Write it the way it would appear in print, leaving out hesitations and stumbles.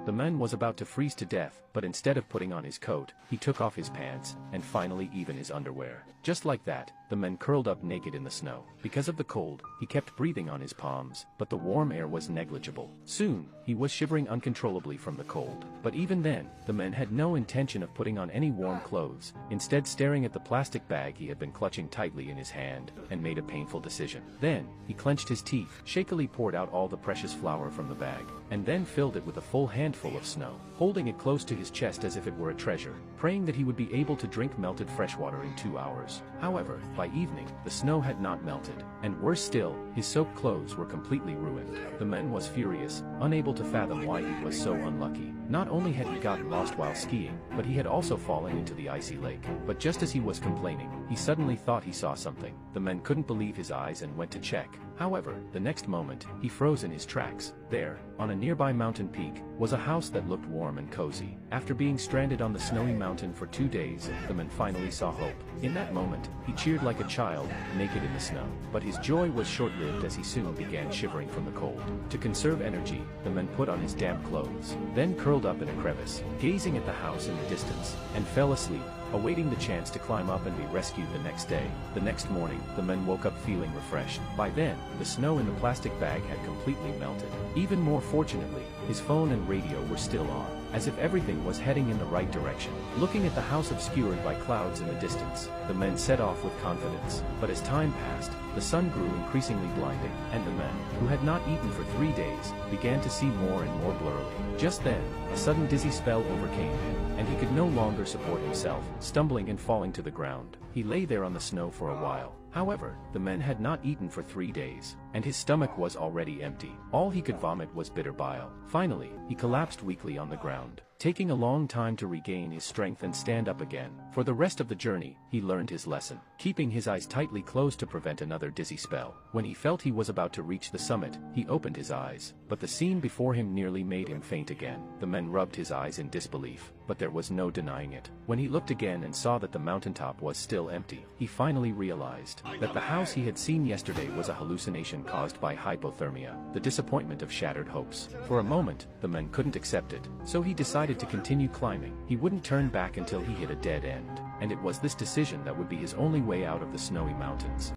The man was about to freeze to death, but instead of putting on his coat, he took off his pants, and finally even his underwear. Just like that, the man curled up naked in the snow. Because of the cold, he kept breathing on his palms, but the warm air was negligible. Soon, he was shivering uncontrollably from the cold. But even then, the man had no intention of putting on any warm clothes, instead staring at the plastic bag he had been clutching tightly in his hand, and made a painful decision. Then, he clenched his teeth, shakily poured out all the precious flour from the bag, and then filled it with a full handful of snow, holding it close to his chest as if it were a treasure, praying that he would be able to drink melted fresh water in 2 hours. However, by evening, the snow had not melted, and worse still, his soaked clothes were completely ruined. The man was furious, unable to fathom why he was so unlucky. Not only had he gotten lost while skiing, but he had also fallen into the icy lake. But just as he was complaining, he suddenly thought he saw something. The man couldn't believe his eyes and went to check. However, the next moment, he froze in his tracks. There, on a nearby mountain peak, was a house that looked warm and cozy. After being stranded on the snowy mountain for 2 days, the man finally saw hope. In that moment, he cheered like a child, naked in the snow. But his joy was short-lived as he soon began shivering from the cold. To conserve energy, the man put on his damp clothes, then curled up in a crevice, gazing at the house in the distance, and fell asleep, awaiting the chance to climb up and be rescued the next day. The next morning, the man woke up feeling refreshed. By then, the snow in the plastic bag had completely melted. Even more fortunately, his phone and radio were still on, as if everything was heading in the right direction. Looking at the house obscured by clouds in the distance, the men set off with confidence. But as time passed, the sun grew increasingly blinding, and the men, who had not eaten for 3 days, began to see more and more blurrily. Just then, a sudden dizzy spell overcame him, and he could no longer support himself, stumbling and falling to the ground. He lay there on the snow for a while. However, the man had not eaten for 3 days, and his stomach was already empty. All he could vomit was bitter bile. Finally, he collapsed weakly on the ground, taking a long time to regain his strength and stand up again. For the rest of the journey, he learned his lesson, keeping his eyes tightly closed to prevent another dizzy spell. When he felt he was about to reach the summit, he opened his eyes, but the scene before him nearly made him faint again. The man rubbed his eyes in disbelief, but there was no denying it. When he looked again and saw that the mountaintop was still empty, he finally realized that the house he had seen yesterday was a hallucination caused by hypothermia, the disappointment of shattered hopes. For a moment, the man couldn't accept it, so he decided to continue climbing. He wouldn't turn back until he hit a dead end, and it was this decision that would be his only way out of the snowy mountains.